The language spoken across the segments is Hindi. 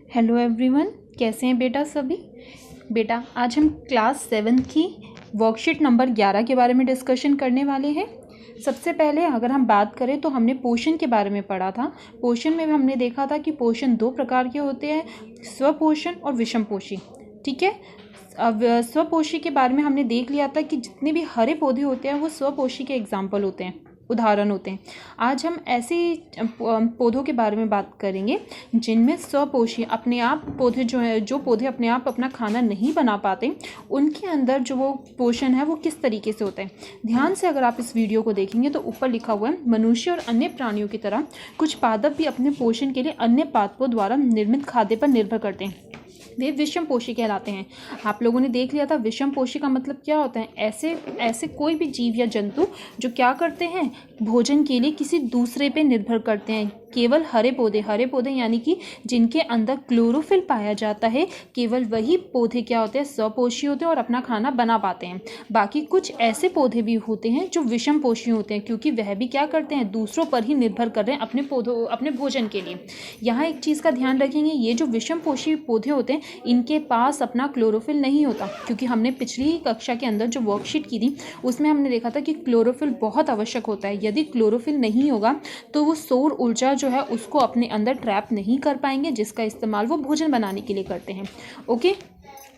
हेलो एवरीवन, कैसे हैं बेटा सभी। बेटा आज हम क्लास 7 की वर्कशीट नंबर 11 के बारे में डिस्कशन करने वाले हैं। सबसे पहले अगर हम बात करें तो हमने पोषण के बारे में पढ़ा था। पोषण में हमने देखा था कि पोषण दो प्रकार के होते हैं, स्वपोषण और विषमपोषी। ठीक है, अब स्वपोषी के बारे में हमने देख लिया था कि जितने भी हरे पौधे होते हैं वो स्वपोषी के एग्जाम्पल होते हैं, उदाहरण होते हैं। आज हम ऐसे पौधों के बारे में बात करेंगे जिनमें स्वपोषी अपने आप पौधे जो पौधे अपने आप अपना खाना नहीं बना पाते, उनके अंदर जो वो पोषण है वो किस तरीके से होता है। ध्यान से अगर आप इस वीडियो को देखेंगे तो ऊपर लिखा हुआ है, मनुष्य और अन्य प्राणियों की तरह कुछ पादप भी अपने पोषण के लिए अन्य पादपों द्वारा निर्मित खाद्य पर निर्भर करते हैं, वे विषमपोषी कहलाते हैं। आप लोगों ने देख लिया था विषमपोषी का मतलब क्या होता है। ऐसे कोई भी जीव या जंतु जो क्या करते हैं, भोजन के लिए किसी दूसरे पे निर्भर करते हैं। केवल हरे पौधे यानी कि जिनके अंदर क्लोरोफिल पाया जाता है, केवल वही पौधे क्या होते हैं, स्वपोषी होते हैं और अपना खाना बना पाते हैं। बाकी कुछ ऐसे पौधे भी होते हैं जो विषमपोषी होते हैं, क्योंकि वह भी क्या करते हैं, दूसरों पर ही निर्भर कर रहे हैं अपने भोजन के लिए। यहाँ एक चीज़ का ध्यान रखेंगे, ये जो विषमपोषी पौधे होते हैं इनके पास अपना क्लोरोफिल नहीं होता, क्योंकि हमने पिछली कक्षा के अंदर जो वर्कशीट की थी उसमें हमने देखा था कि क्लोरोफिल बहुत आवश्यक होता है। यदि क्लोरोफिल नहीं होगा तो वो सौर ऊर्जा जो है उसको अपने अंदर ट्रैप नहीं कर पाएंगे, जिसका इस्तेमाल वो भोजन बनाने के लिए करते हैं। ओके,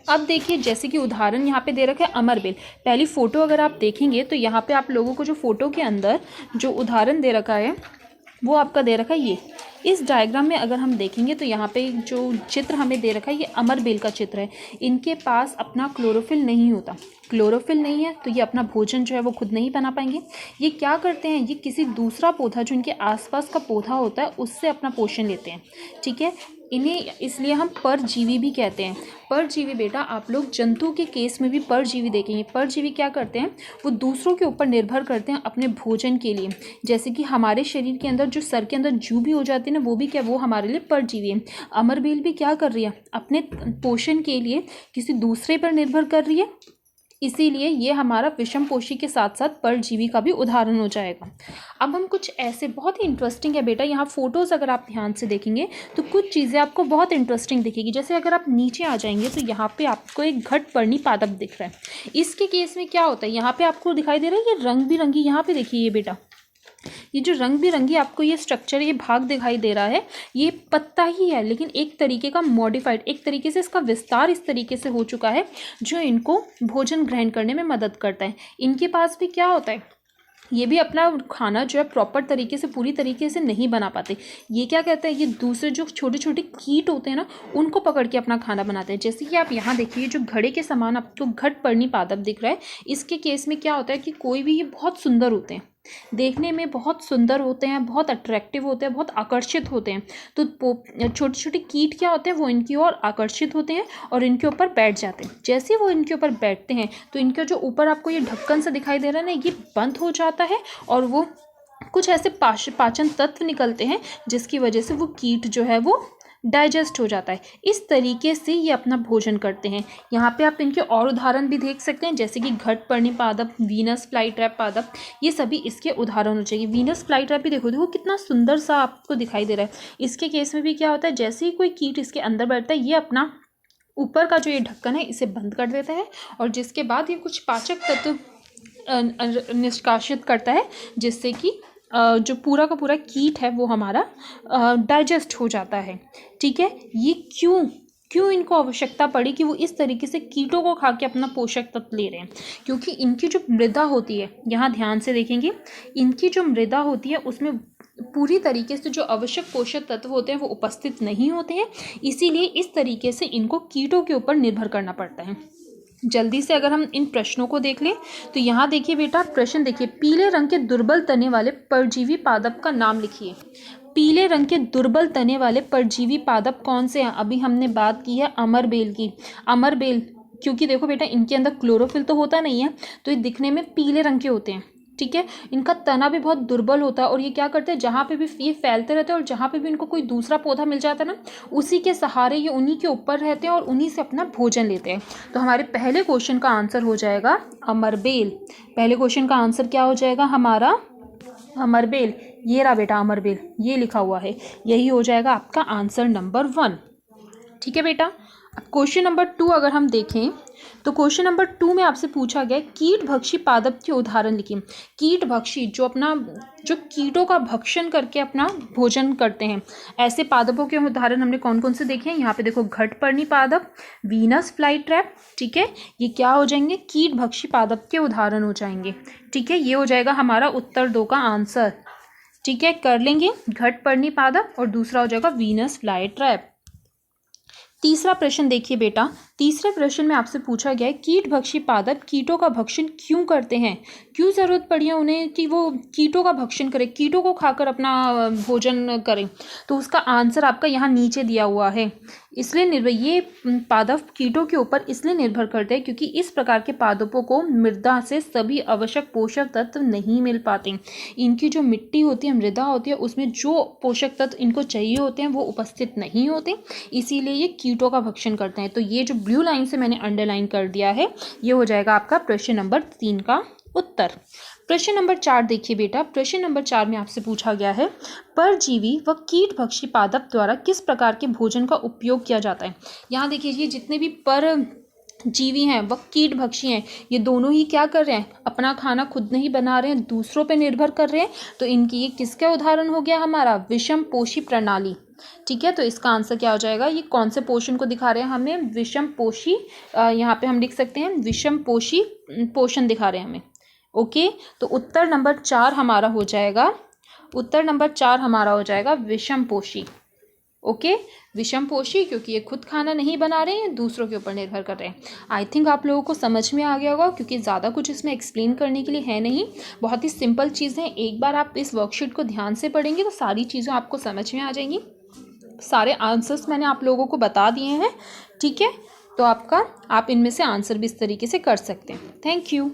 अब देखिए जैसे कि उदाहरण यहाँ पे दे रखा है अमरबेल। पहली फ़ोटो अगर आप देखेंगे तो यहाँ पे आप लोगों को जो फ़ोटो के अंदर जो उदाहरण दे रखा है वो आपका दे रखा है ये। इस डायग्राम में अगर हम देखेंगे तो यहाँ पे जो चित्र हमें दे रखा है ये अमरबेल का चित्र है। इनके पास अपना क्लोरोफिल नहीं होता, क्लोरोफिल नहीं है तो ये अपना भोजन जो है वो खुद नहीं बना पाएंगे। ये क्या करते हैं, ये किसी दूसरा पौधा जो इनके आसपास का पौधा होता है उससे अपना पोषण लेते हैं। ठीक है, इन्हें इसलिए हम परजीवी भी कहते हैं। परजीवी बेटा आप लोग जंतु के केस में भी परजीवी देखेंगे। परजीवी क्या करते हैं, वो दूसरों के ऊपर निर्भर करते हैं अपने भोजन के लिए। जैसे कि हमारे शरीर के अंदर जो सर के अंदर जू भी हो जाती है ना, वो भी क्या, वो हमारे लिए परजीवी है। अमरबेल भी क्या कर रही है, अपने पोषण के लिए किसी दूसरे पर निर्भर कर रही है, इसीलिए ये हमारा विषमपोषी के साथ साथ परजीवी का भी उदाहरण हो जाएगा। अब हम कुछ ऐसे बहुत ही इंटरेस्टिंग है बेटा, यहाँ फोटोज़ अगर आप ध्यान से देखेंगे तो कुछ चीज़ें आपको बहुत इंटरेस्टिंग दिखेगी। जैसे अगर आप नीचे आ जाएंगे तो यहाँ पे आपको एक घटपर्णी पादप दिख रहा है। इसके केस में क्या होता है, यहाँ पे आपको दिखाई दे रहा है ये रंग बिरंगी, यहाँ पे देखिए ये बेटा, ये जो रंग बिरंगी आपको ये स्ट्रक्चर, ये भाग दिखाई दे रहा है, ये पत्ता ही है, लेकिन एक तरीके का मॉडिफाइड, एक तरीके से इसका विस्तार इस तरीके से हो चुका है जो इनको भोजन ग्रहण करने में मदद करता है। इनके पास भी क्या होता है, ये भी अपना खाना जो है प्रॉपर तरीके से, पूरी तरीके से नहीं बना पाते। ये क्या कहते हैं, ये दूसरे जो छोटे छोटे कीट होते हैं ना उनको पकड़ के अपना खाना बनाते हैं। जैसे कि आप यहाँ देखिए जो घड़े के समान आपको घटपर्णी पादप दिख रहा है, इसके केस में क्या होता है कि कोई भी, ये बहुत सुंदर होते हैं, देखने में बहुत सुंदर होते हैं, बहुत अट्रैक्टिव होते हैं, बहुत आकर्षित होते हैं। तो छोटे छोटे कीट क्या होते हैं, वो इनकी ओर आकर्षित होते हैं और इनके ऊपर बैठ जाते हैं। जैसे वो इनके ऊपर बैठते हैं तो इनका जो ऊपर आपको ये ढक्कन सा दिखाई दे रहा है ना, ये बंद हो जाता है और वो कुछ ऐसे पाचन तत्व निकलते हैं जिसकी वजह से वो कीट जो है वो डाइजेस्ट हो जाता है। इस तरीके से ये अपना भोजन करते हैं। यहाँ पे आप इनके और उदाहरण भी देख सकते हैं, जैसे कि घटपर्णी पादप, वीनस फ्लाईट्रैप पादप, ये सभी इसके उदाहरण हो जाएंगे। वीनस फ्लाईट्रैप भी देखो कितना सुंदर सा आपको दिखाई दे रहा है। इसके केस में भी क्या होता है, जैसे ही कोई कीट इसके अंदर बैठता है ये अपना ऊपर का जो ये ढक्कन है इसे बंद कर देता है और जिसके बाद ये कुछ पाचक तत्व निष्कासित करता है, जिससे कि जो पूरा का पूरा कीट है वो हमारा डाइजेस्ट हो जाता है। ठीक है, ये क्यों इनको आवश्यकता पड़ी कि वो इस तरीके से कीटों को खा के अपना पोषक तत्व ले रहे हैं, क्योंकि इनकी जो मृदा होती है, यहाँ ध्यान से देखेंगे, इनकी जो मृदा होती है उसमें पूरी तरीके से जो आवश्यक पोषक तत्व होते हैं वो उपस्थित नहीं होते हैं, इसीलिए इस तरीके से इनको कीटों के ऊपर निर्भर करना पड़ता है। जल्दी से अगर हम इन प्रश्नों को देख लें तो यहाँ देखिए बेटा, प्रश्न देखिए, पीले रंग के दुर्बल तने वाले परजीवी पादप का नाम लिखिए। पीले रंग के दुर्बल तने वाले परजीवी पादप कौन से हैं। अभी हमने बात की है अमरबेल की। अमरबेल, क्योंकि देखो बेटा इनके अंदर क्लोरोफिल तो होता नहीं है तो ये दिखने में पीले रंग के होते हैं। ठीक है, इनका तना भी बहुत दुर्बल होता है और ये क्या करते हैं, जहाँ पे भी ये फैलते रहते हैं और जहाँ पे भी इनको कोई दूसरा पौधा मिल जाता है ना, उसी के सहारे ये उन्हीं के ऊपर रहते हैं और उन्हीं से अपना भोजन लेते हैं। तो हमारे पहले क्वेश्चन का आंसर हो जाएगा अमरबेल। पहले क्वेश्चन का आंसर क्या हो जाएगा हमारा, अमरबेल। ये रहा बेटा अमरबेल, ये लिखा हुआ है, यही हो जाएगा आपका आंसर नंबर 1। ठीक है बेटा। अब क्वेश्चन नंबर 2 अगर हम देखें तो क्वेश्चन नंबर 2 में आपसे पूछा गया कीट भक्षी पादप के उदाहरण लिखिए। कीट भक्षी जो कीटों का भक्षण करके अपना भोजन करते हैं, ऐसे पादपों के उदाहरण हमने कौन कौन से देखे हैं। यहाँ पे देखो घटपर्णी पादप, वीनस फ्लाई ट्रैप, ठीक है, ये क्या हो जाएंगे, कीट भक्षी पादप के उदाहरण हो जाएंगे। ठीक है, ये हो जाएगा हमारा उत्तर 2 का आंसर। ठीक है, कर लेंगे घटपर्णी पादप और दूसरा हो जाएगा वीनस फ्लाई ट्रैप। तीसरा प्रश्न देखिए बेटा, तीसरे प्रश्न में आपसे पूछा गया है कीट भक्षी पादप कीटों का भक्षण क्यों करते हैं, क्यों जरूरत पड़ी है उन्हें कि वो कीटों का भक्षण करें, कीटों को खाकर अपना भोजन करें। तो उसका आंसर आपका यहाँ नीचे दिया हुआ है। ये पादप कीटों के ऊपर इसलिए निर्भर करते हैं क्योंकि इस प्रकार के पादपों को मृदा से सभी आवश्यक पोषक तत्व नहीं मिल पाते। इनकी जो मिट्टी होती है, मृदा होती है, उसमें जो पोषक तत्व इनको चाहिए होते हैं वो उपस्थित नहीं होते, इसीलिए ये कीटों का भक्षण करते हैं। तो ये जो ब्लू लाइन से मैंने अंडरलाइन कर दिया है, ये हो जाएगा आपका प्रश्न नंबर 3 का उत्तर। प्रश्न नंबर 4 देखिए बेटा, प्रश्न नंबर 4 में आपसे पूछा गया है परजीवी व कीट भक्षी पादप द्वारा किस प्रकार के भोजन का उपयोग किया जाता है। यहाँ देखिए, ये जितने भी परजीवी हैं व कीट भक्षी हैं, ये दोनों ही क्या कर रहे हैं, अपना खाना खुद नहीं बना रहे हैं, दूसरों पे निर्भर कर रहे हैं। तो इनकी ये किसका उदाहरण हो गया, हमारा विषम पोषी प्रणाली। ठीक है, तो इसका आंसर क्या हो जाएगा, ये कौन से पोषण को दिखा रहे हैं हमें, विषम पोषी, यहाँ पे हम लिख सकते हैं विषम पोषी पोषण दिखा रहे हैं हमें। ओके, तो उत्तर नंबर 4 हमारा हो जाएगा, उत्तर नंबर 4 हमारा हो जाएगा विषम पोषी। ओके, विषम पोषी क्योंकि ये खुद खाना नहीं बना रहे हैं, दूसरों के ऊपर निर्भर कर रहे हैं। आई थिंक आप लोगों को समझ में आ गया होगा क्योंकि ज़्यादा कुछ इसमें एक्सप्लेन करने के लिए है नहीं, बहुत ही सिंपल चीज़ें। एक बार आप इस वर्कशीट को ध्यान से पढ़ेंगे तो सारी चीज़ें आपको समझ में आ जाएंगी। सारे आंसर्स मैंने आप लोगों को बता दिए हैं। ठीक है, तो आप इनमें से आंसर भी इस तरीके से कर सकते हैं। Thank you.